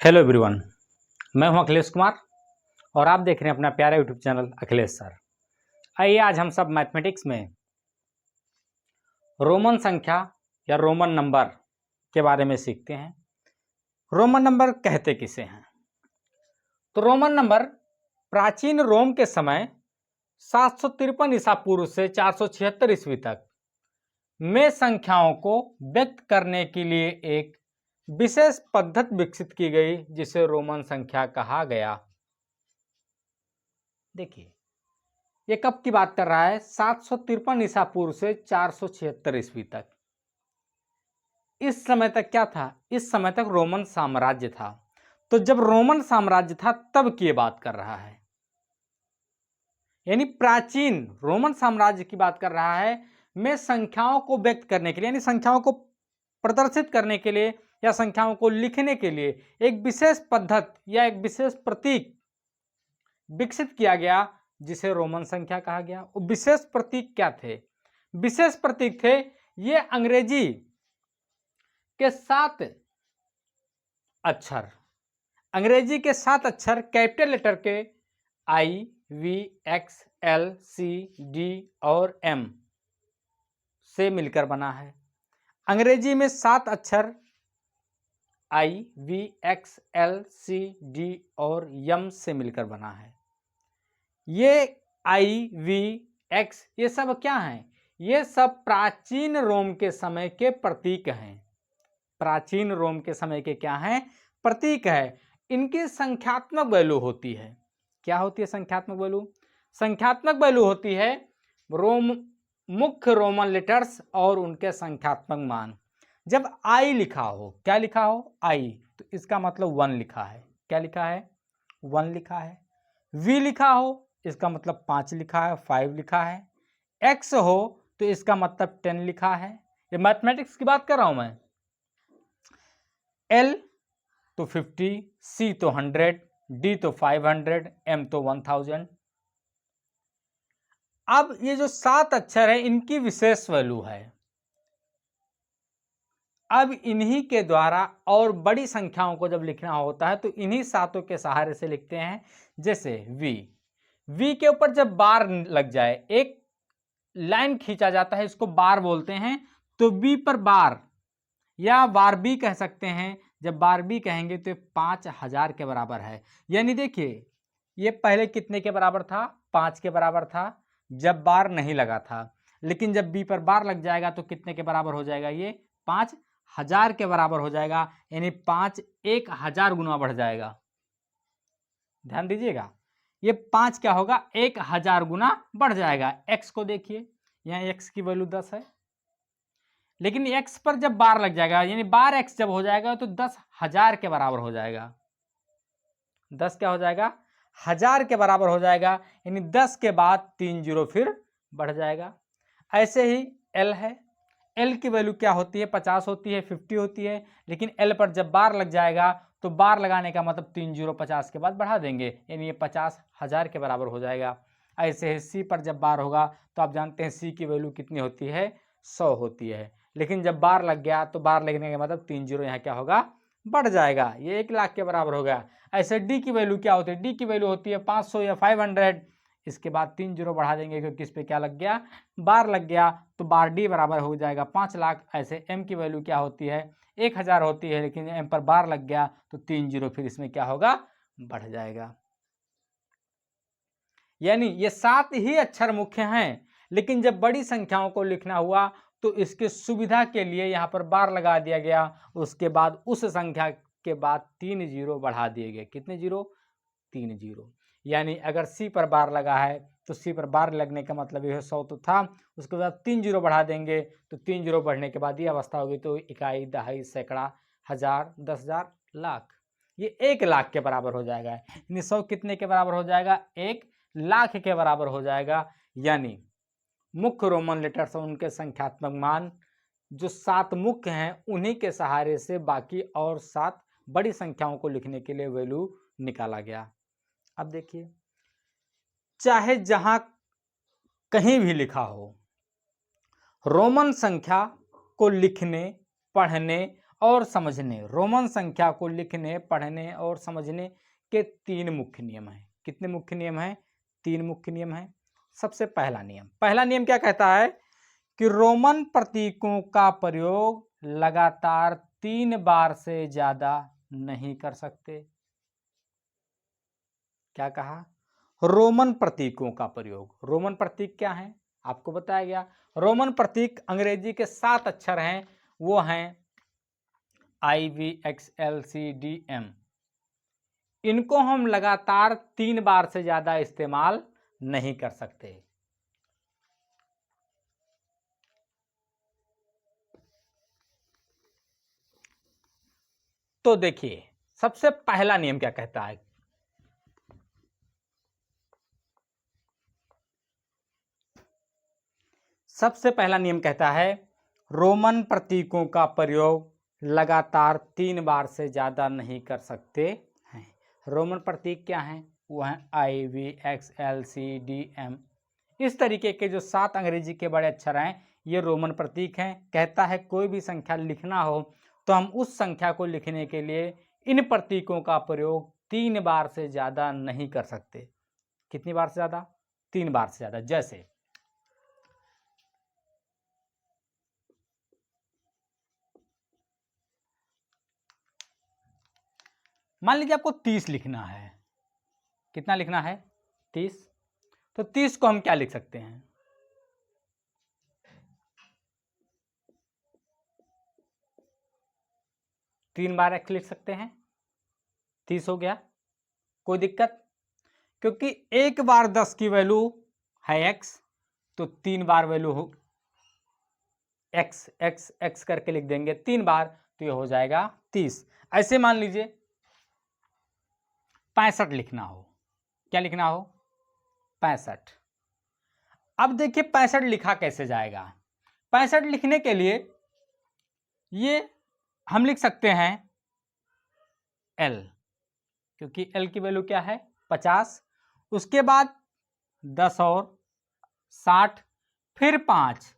Hello everyone, मैं हूं अखिलेश कुमार और आप देख रहे हैं अपना प्यारा यूट्यूब चैनल अखिलेश सर। आइए आज हम सब मैथमेटिक्स में रोमन संख्या या रोमन नंबर के बारे में सीखते हैं। रोमन नंबर कहते किसे हैं? तो रोमन नंबर प्राचीन रोम के समय 753 ईसा पूर्व से 476 ईस्वी तक में संख्याओं को व्यक्त करने के लिए एक विशेष पद्धति विकसित की गई जिसे रोमन संख्या कहा गया। देखिए ये कब की बात कर रहा है? 753 ईसा पूर्व से 476 ईस्वी तक। इस समय तक क्या था? इस समय तक रोमन साम्राज्य था। तो जब रोमन साम्राज्य था तब की बात कर रहा है, यानी प्राचीन रोमन साम्राज्य की बात कर रहा है में संख्याओं को व्यक्त करने के लिए, यानी संख्याओं को प्रदर्शित करने के लिए या संख्याओं को लिखने के लिए एक विशेष पद्धति या एक विशेष प्रतीक विकसित किया गया जिसे रोमन संख्या कहा गया। वो विशेष प्रतीक क्या थे? विशेष प्रतीक थे ये अंग्रेजी के 7 अक्षर, अंग्रेजी के 7 अक्षर कैपिटल लेटर के I, V, X, L, C, D और एम से मिलकर बना है। अंग्रेजी में 7 अक्षर I, V, X, L, C, D और एम से मिलकर बना है। ये आई, वी, एक्स ये सब क्या हैं? ये सब प्राचीन रोम के समय के प्रतीक हैं। प्राचीन रोम के समय के क्या हैं? प्रतीक है। इनकी संख्यात्मक वैल्यू होती है। क्या होती है संख्यात्मक वैल्यू? संख्यात्मक वैल्यू होती है मुख्य रोमन लेटर्स और उनके संख्यात्मक मान। जब आई लिखा हो, क्या लिखा हो? आई, तो इसका मतलब 1 लिखा है। क्या लिखा है? 1 लिखा है। वी लिखा हो, इसका मतलब 5 लिखा है, 5 लिखा है। एक्स हो तो इसका मतलब 10 लिखा है। ये मैथमेटिक्स की बात कर रहा हूं मैं। एल तो 50, सी तो 100, डी तो 500, एम तो 1000। अब ये जो 7 अक्षर है इनकी विशेष वैल्यू है। अब इन्हीं के द्वारा और बड़ी संख्याओं को जब लिखना होता है तो इन्हीं सातों के सहारे से लिखते हैं। जैसे वी के ऊपर जब बार लग जाए, एक लाइन खींचा जाता है, इसको बार बोलते हैं। तो बी पर बार या बार बी कह सकते हैं। जब बार बी कहेंगे तो 5000 के बराबर है। यानी देखिए ये पहले कितने के बराबर था? 5 के बराबर था जब बार नहीं लगा था। लेकिन जब बी पर बार लग जाएगा तो कितने के बराबर हो जाएगा? ये 5000 के बराबर हो जाएगा। यानी 5 1000 गुना बढ़ जाएगा। ध्यान दीजिएगा, ये 5 क्या होगा? 1000 गुना बढ़ जाएगा। एक्स को देखिए, यहाँ एक्स की वैल्यू 10 है, लेकिन एक्स पर जब बार लग जाएगा यानी बार एक्स जब हो जाएगा तो 10,000 के बराबर हो जाएगा। 10 क्या हो जाएगा? 1000 के बराबर हो जाएगा। यानी 10 के बाद 3 जीरो फिर बढ़ जाएगा। ऐसे ही एल है। एल की वैल्यू क्या होती है? 50 होती है, 50 होती है। लेकिन एल पर जब बार लग जाएगा तो बार लगाने का मतलब 3 जीरो 50 के बाद बढ़ा देंगे, यानी ये 50,000 के बराबर हो जाएगा। ऐसे ही सी पर जब बार होगा तो आप जानते हैं सी की वैल्यू कितनी होती है? 100 होती है। लेकिन जब बार लग गया तो बार लगने का मतलब 3 जीरो यहाँ क्या होगा? बढ़ जाएगा, ये 1 लाख के बराबर हो गया। ऐसे डी की वैल्यू क्या होती है? डी की वैल्यू होती है 500 या 500। इसके बाद 3 जीरो बढ़ा देंगे क्योंकि इस पे क्या लग गया? बार लग गया। तो बार डी बराबर हो जाएगा 5 लाख। ऐसे एम की वैल्यू क्या होती है? 1000 होती है, लेकिन एम पर बार लग गया तो 3 जीरो फिर इसमें क्या होगा? बढ़ जाएगा। यानी ये 7 ही अक्षर मुख्य हैं, लेकिन जब बड़ी संख्याओं को लिखना हुआ तो इसकी सुविधा के लिए यहाँ पर बार लगा दिया गया। उसके बाद उस संख्या के बाद 3 जीरो बढ़ा दिए गए। कितने जीरो? 3 जीरो। यानी अगर सी पर बार लगा है तो सी पर बार लगने का मतलब यह 100 तो था, उसके बाद 3 जीरो बढ़ा देंगे तो 3 जीरो बढ़ने के बाद ये अवस्था होगी। तो इकाई, दहाई, सैकड़ा, 1000, 10,000, लाख, ये 1 लाख के बराबर हो जाएगा। यानी 100 कितने के बराबर हो जाएगा? 1 लाख के बराबर हो जाएगा। यानी मुख्य रोमन लेटर्स और उनके संख्यात्मक मान जो 7 मुख्य हैं उन्हीं के सहारे से बाकी और 7 बड़ी संख्याओं को लिखने के लिए वैल्यू निकाला गया। अब देखिए, चाहे जहां कहीं भी लिखा हो, रोमन संख्या को लिखने, पढ़ने और समझने, रोमन संख्या को लिखने, पढ़ने और समझने के 3 मुख्य नियम हैं। कितने मुख्य नियम हैं? 3 मुख्य नियम हैं। सबसे पहला नियम क्या कहता है कि रोमन प्रतीकों का प्रयोग लगातार 3 बार से ज्यादा नहीं कर सकते। क्या कहा? रोमन प्रतीकों का प्रयोग। रोमन प्रतीक क्या है? आपको बताया गया। रोमन प्रतीक अंग्रेजी के 7 अक्षर हैं, वो हैं IVXLCDM। इनको हम लगातार 3 बार से ज्यादा इस्तेमाल नहीं कर सकते। तो देखिए, सबसे पहला नियम क्या कहता है? सबसे पहला नियम कहता है रोमन प्रतीकों का प्रयोग लगातार 3 बार से ज्यादा नहीं कर सकते हैं। रोमन प्रतीक क्या हैं? वो हैं IVXLCDM। इस तरीके के जो 7 अंग्रेजी के बड़े अक्षर हैं, ये रोमन प्रतीक हैं। कहता है कोई भी संख्या लिखना हो तो हम उस संख्या को लिखने के लिए इन प्रतीकों का प्रयोग 3 बार से ज्यादा नहीं कर सकते। कितनी बार से ज्यादा? 3 बार से ज्यादा। जैसे मान लीजिए आपको 30 लिखना है। कितना लिखना है? 30। तो 30 को हम क्या लिख सकते हैं? तीन बार x लिख सकते हैं। 30 हो गया। कोई दिक्कत? क्योंकि एक बार 10 की वैल्यू है x, तो 3 बार वैल्यू हो x, x x करके लिख देंगे 3 बार, तो ये हो जाएगा 30। ऐसे मान लीजिए 65 लिखना हो। क्या लिखना हो? 65। अब देखिए 65 लिखा कैसे जाएगा? 65 लिखने के लिए ये हम लिख सकते हैं L, क्योंकि L की वैल्यू क्या है? 50। उसके बाद 10 और 60, फिर 5।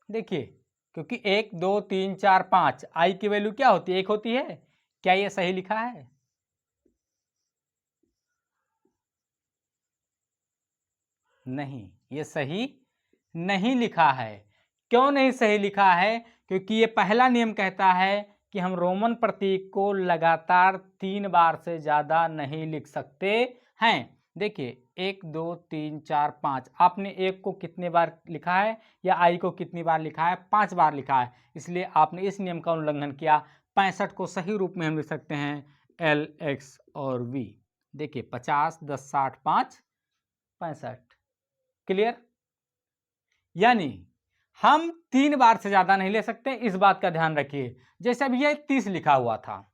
देखिए, क्योंकि 1 2 3 4 5 आई की वैल्यू क्या होती है? 1 होती है। क्या ये सही लिखा है? नहीं, ये सही नहीं लिखा है। क्यों नहीं सही लिखा है? क्योंकि ये पहला नियम कहता है कि हम रोमन प्रतीक को लगातार 3 बार से ज्यादा नहीं लिख सकते हैं। देखिए 1 2 3 4 5, आपने 1 को कितने बार लिखा है या आई को कितनी बार लिखा है? 5 बार लिखा है। इसलिए आपने इस नियम का उल्लंघन किया। 65 को सही रूप में हम लिख सकते हैं LX और V। देखिए 50 10 60 5 65। क्लियर? यानी हम 3 बार से ज्यादा नहीं ले सकते, इस बात का ध्यान रखिए। जैसे अभी ये 30 लिखा हुआ था,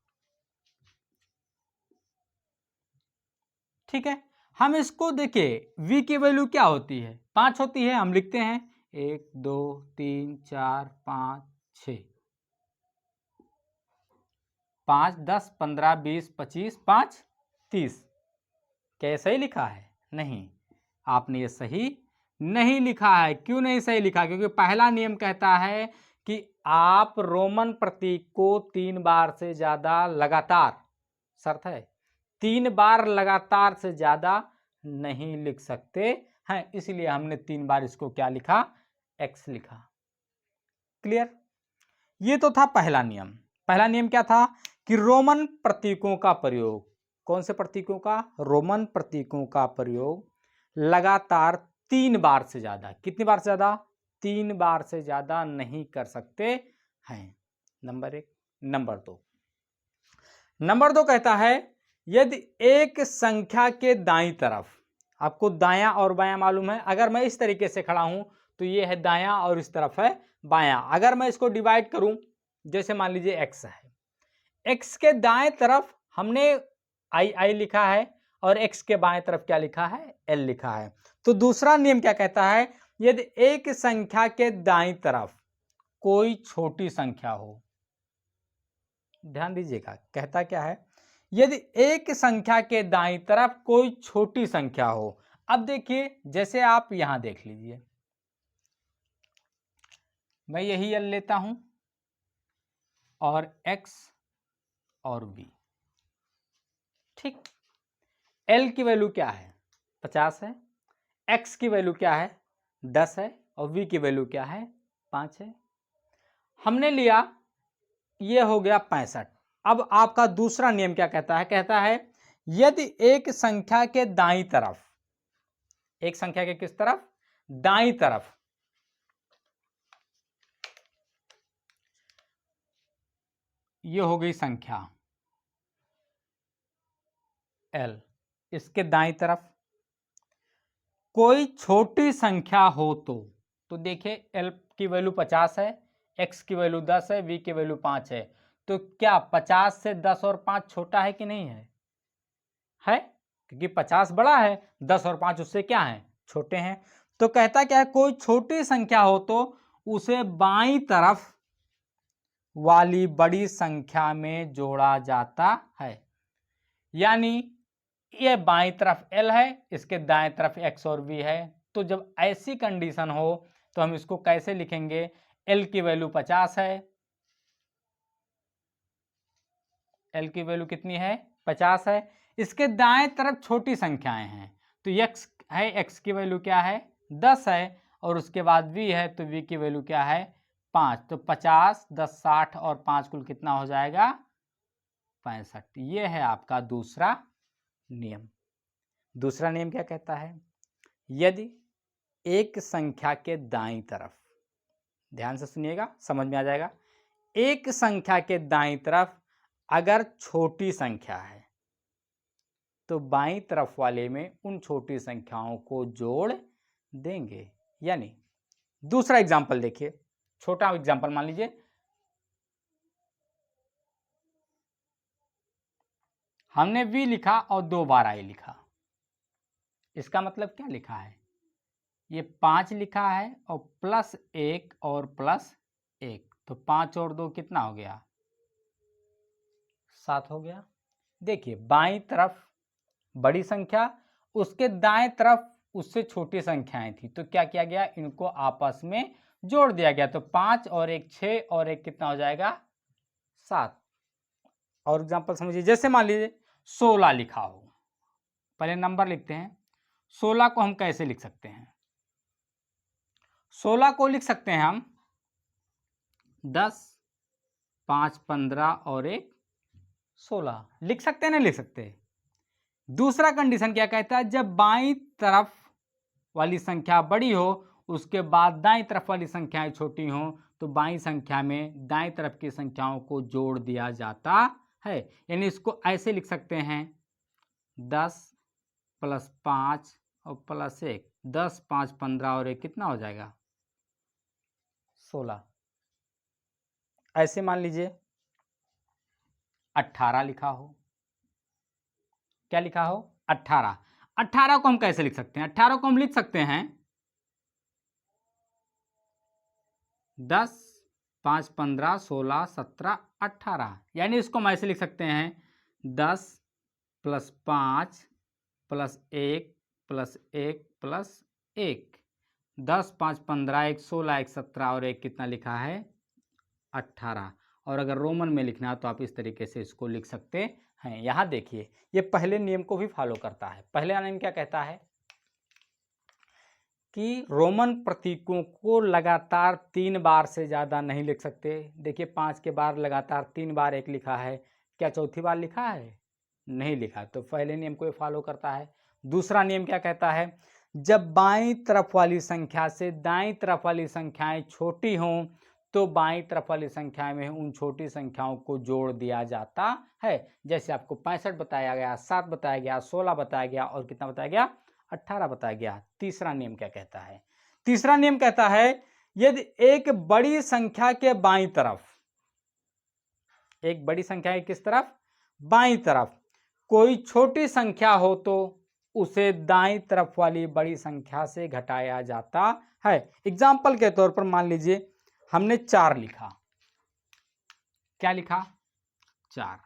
ठीक है। हम इसको देखिए v की वैल्यू क्या होती है? 5 होती है। हम लिखते हैं 1 2 3 4 5 6, 5 10 15 20 25 5 30। क्या ये सही लिखा है? नहीं, आपने ये सही नहीं लिखा है। क्यों नहीं सही लिखा? क्योंकि पहला नियम कहता है कि आप रोमन प्रतीक को 3 बार से ज्यादा लगातार, शर्त है 3 बार लगातार से ज्यादा नहीं लिख सकते हैं। इसलिए हमने 3 बार इसको क्या लिखा? x लिखा। क्लियर? ये तो था पहला नियम। पहला नियम क्या था? कि रोमन प्रतीकों का प्रयोग, कौन से प्रतीकों का? रोमन प्रतीकों का प्रयोग लगातार 3 बार से ज्यादा, कितनी बार से ज्यादा? 3 बार से ज्यादा नहीं कर सकते हैं। नंबर 1। नंबर 2 कहता है यदि एक संख्या के दाईं तरफ, आपको दायां और बायां मालूम है। अगर मैं इस तरीके से खड़ा हूं तो ये है दायां और इस तरफ है बायां। अगर मैं इसको डिवाइड करूं, जैसे मान लीजिए x है, x के दाएं तरफ हमने i लिखा है और x के बाएं तरफ क्या लिखा है? l लिखा है। तो दूसरा नियम क्या कहता है? यदि एक संख्या के दाईं तरफ कोई छोटी संख्या हो, ध्यान दीजिएगा, कहता क्या है? यदि एक संख्या के दाईं तरफ कोई छोटी संख्या हो। अब देखिए, जैसे आप यहां देख लीजिए, मैं यही एल लेता हूं और एक्स और बी। ठीक, एल की वैल्यू क्या है 50 है, एक्स की वैल्यू क्या है 10 है और वी की वैल्यू क्या है 5 है। हमने लिया, ये हो गया 65। अब आपका दूसरा नियम क्या कहता है, कहता है यदि एक संख्या के दाईं तरफ, एक संख्या के किस तरफ, दाईं तरफ, ये हो गई संख्या L, इसके दाईं तरफ कोई छोटी संख्या हो तो देखिए L की वैल्यू 50 है, X की वैल्यू 10 है, V की वैल्यू 5 है, तो क्या 50 से 10 और 5 छोटा है कि नहीं है? है, क्योंकि 50 बड़ा है, 10 और 5 उससे क्या है, छोटे हैं। तो कहता क्या है, कोई छोटी संख्या हो तो उसे बाईं तरफ वाली बड़ी संख्या में जोड़ा जाता है। यानी ये बाईं तरफ L है, इसके दाएं तरफ X और V है। तो जब ऐसी कंडीशन हो तो हम इसको कैसे लिखेंगे, L की वैल्यू 50 है, L की वैल्यू कितनी है 50 है, इसके दाएं तरफ छोटी संख्याएं हैं, तो X है, X की वैल्यू क्या है 10 है और उसके बाद V है, तो V की वैल्यू क्या है 5। तो 50, 10, 60 और 5 कुल कितना हो जाएगा 65। ये है आपका दूसरा नियम। दूसरा नियम क्या कहता है, यदि एक संख्या के दाईं तरफ, ध्यान से सुनिएगा समझ में आ जाएगा, एक संख्या के दाईं तरफ अगर छोटी संख्या है तो बाईं तरफ वाले में उन छोटी संख्याओं को जोड़ देंगे। यानी दूसरा एग्जांपल देखिए, छोटा एग्जांपल मान लीजिए, हमने v लिखा और 2 बार i लिखा, इसका मतलब क्या लिखा है, ये 5 लिखा है और +1 और +1, तो 5 और 2 कितना हो गया 7 हो गया। देखिए बाईं तरफ बड़ी संख्या, उसके दाएं तरफ उससे छोटी संख्याएं थी, तो क्या किया गया, इनको आपस में जोड़ दिया गया, तो 5 और 1 6 और 1 कितना हो जाएगा 7। और एग्जांपल समझिए, जैसे मान लीजिए 16 लिखा हो, पहले नंबर लिखते हैं, 16 को हम कैसे लिख सकते हैं, 16 को लिख सकते हैं हम 10, 5, 15 और 1 16 लिख सकते हैं, नहीं लिख सकते। दूसरा कंडीशन क्या कहता है, जब बाईं तरफ वाली संख्या बड़ी हो उसके बाद दाईं तरफ वाली संख्याएं छोटी हो, तो बाईं संख्या में दाईं तरफ की संख्याओं को जोड़ दिया जाता है। यानी इसको ऐसे लिख सकते हैं 10 + 5 और +1, 10, 5, 15 और 1 कितना हो जाएगा 16। ऐसे मान लीजिए 18 लिखा हो, क्या लिखा हो 18, 18 को हम कैसे लिख सकते हैं, 18 को हम लिख सकते हैं 10, 5, 15, 16, 17, 18, यानी इसको हम ऐसे लिख सकते हैं 10 + 5 + 1 + 1 + 1, 10, 5, 15, 1 16, 1 17 और 1 कितना लिखा है 18। और अगर रोमन में लिखना है तो आप इस तरीके से इसको लिख सकते हैं। यहाँ देखिए ये पहले नियम को भी फॉलो करता है। पहले नियम क्या कहता है कि रोमन प्रतीकों को लगातार 3 बार से ज़्यादा नहीं लिख सकते। देखिए 5 के बाद लगातार 3 बार 1 लिखा है, क्या चौथी बार लिखा है, नहीं लिखा, तो पहले नियम को फॉलो करता है। दूसरा नियम क्या कहता है, जब बाईं तरफ वाली संख्या से दाईं तरफ वाली संख्याएं छोटी हों तो बाईं तरफ वाली संख्या में उन छोटी संख्याओं को जोड़ दिया जाता है। जैसे आपको 65 बताया गया, 7 बताया गया, 16 बताया गया और कितना बताया गया 18 बताया गया। तीसरा नियम क्या कहता है, तीसरा नियम कहता है यदि एक बड़ी संख्या के बाईं तरफ, एक बड़ी संख्या है किस तरफ बाईं तरफ कोई छोटी संख्या हो तो उसे दाईं तरफ वाली बड़ी संख्या से घटाया जाता है। एग्जाम्पल के तौर पर मान लीजिए हमने 4 लिखा, क्या लिखा 4,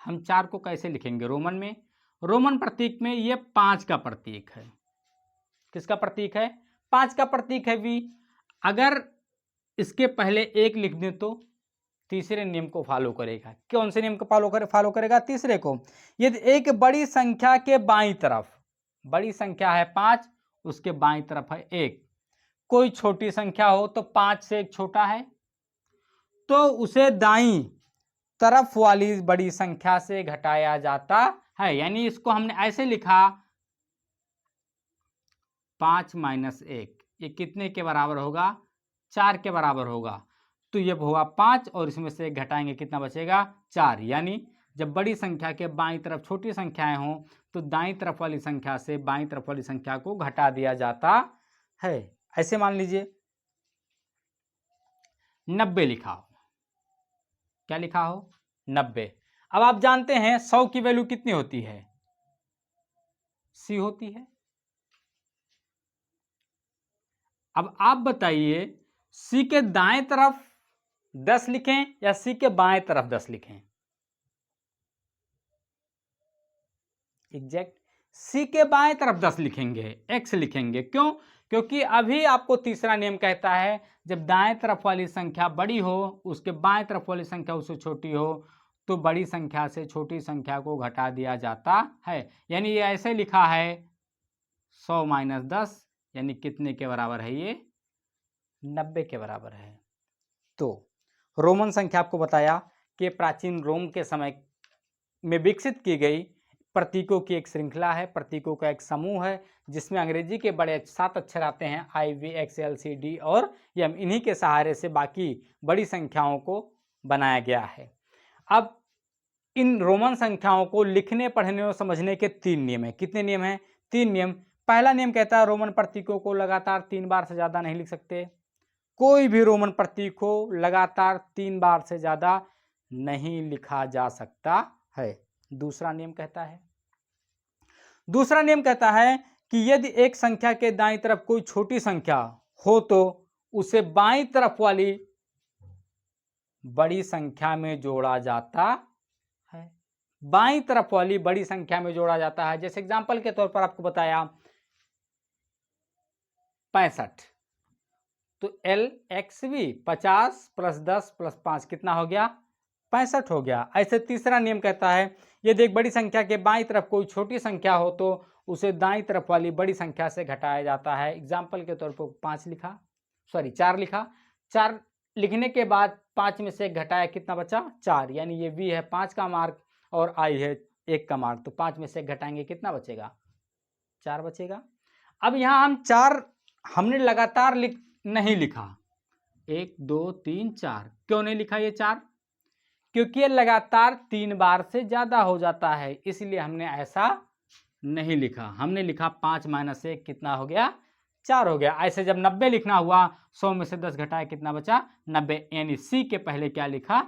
हम 4 को कैसे लिखेंगे रोमन में, रोमन प्रतीक में ये 5 का प्रतीक है, किसका प्रतीक है 5 का प्रतीक है V। अगर इसके पहले 1 लिख दें तो तीसरे नियम को फॉलो करेगा। कौन से नियम को फॉलो करेगा? तीसरे को। यदि एक बड़ी संख्या के बाईं तरफ, बड़ी संख्या है 5, उसके बाईं तरफ है 1, कोई छोटी संख्या हो तो 5 से 1 छोटा है तो उसे दाईं तरफ वाली बड़ी संख्या से घटाया जाता है। यानी इसको हमने ऐसे लिखा 5 - 1, ये कितने के बराबर होगा? 4 के बराबर होगा। तो ये हुआ 5 और इसमें से 1 घटाएंगे, कितना बचेगा? 4। यानी जब बड़ी संख्या के बाईं तरफ छोटी संख्याएं हों तो दाईं तरफ वाली संख्या से बाईं तरफ वाली संख्या को घटा दिया जाता है। ऐसे मान लीजिए 90 लिखा हो। क्या लिखा हो? 90। अब आप जानते हैं 100 की वैल्यू कितनी होती है? C होती है। अब आप बताइए C के दाएं तरफ 10 लिखें या C के बाएं तरफ 10 लिखें? एग्जैक्ट C के बाएं तरफ 10 लिखेंगे, X लिखेंगे। क्यों? क्योंकि अभी आपको तीसरा नियम कहता है जब दाएं तरफ वाली संख्या बड़ी हो, उसके बाएं तरफ वाली संख्या उससे छोटी हो, तो बड़ी संख्या से छोटी संख्या को घटा दिया जाता है। यानी ये ऐसे लिखा है 100 - 10, यानी कितने के बराबर है? ये 90 के बराबर है। तो रोमन संख्या आपको बताया कि प्राचीन रोम के समय में विकसित की गई प्रतीकों की एक श्रृंखला है, प्रतीकों का एक समूह है जिसमें अंग्रेजी के बड़े 7 अक्षर आते हैं IVXLCD और M। इन्हीं के सहारे से बाकी बड़ी संख्याओं को बनाया गया है। अब इन रोमन संख्याओं को लिखने, पढ़ने और समझने के 3 नियम हैं। कितने नियम हैं? 3 नियम। पहला नियम कहता है रोमन प्रतीकों को लगातार 3 बार से ज़्यादा नहीं लिख सकते। कोई भी रोमन प्रतीक को लगातार 3 बार से ज़्यादा नहीं लिखा जा सकता है। दूसरा नियम कहता है कि यदि एक संख्या के दाईं तरफ कोई छोटी संख्या हो तो उसे बाईं तरफ वाली बड़ी संख्या में जोड़ा जाता है। बाईं तरफ वाली बड़ी संख्या में जोड़ा जाता है। जैसे एग्जांपल के तौर पर आपको बताया 65, तो LXV 50 + 10 + 5 कितना हो गया? 65 हो गया। ऐसे तीसरा नियम कहता है यदि एक बड़ी संख्या के बाईं तरफ कोई छोटी संख्या हो तो उसे दाईं तरफ वाली बड़ी संख्या से घटाया जाता है। एग्जाम्पल के तौर पर 4 लिखा। 4 लिखने के बाद 5 में से 1 घटाया, कितना बचा? 4। यानी ये V है 5 का मार्क और I है 1 का मार्क, तो 5 में से 1 घटाएंगे, कितना बचेगा? 4 बचेगा। अब यहाँ हम 4 हमने लगातार नहीं लिखा, 1 2 3 4। क्यों नहीं लिखा ये 4? क्योंकि ये लगातार 3 बार से ज्यादा हो जाता है, इसलिए हमने ऐसा नहीं लिखा। हमने लिखा 5 - 1 कितना हो गया? 4 हो गया। ऐसे जब 90 लिखना हुआ, 100 में से 10 घटाया, कितना बचा? 90। यानी C के पहले क्या लिखा?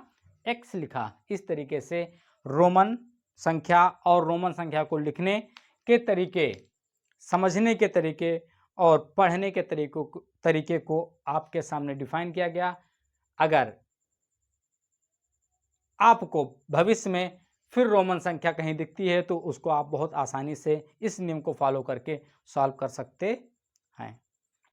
X लिखा। इस तरीके से रोमन संख्या और रोमन संख्या को लिखने के तरीके, समझने के तरीके और पढ़ने के तरीके को आपके सामने डिफाइन किया गया। अगर आपको भविष्य में फिर रोमन संख्या कहीं दिखती है तो उसको आप बहुत आसानी से इस नियम को फॉलो करके सॉल्व कर सकते हैं।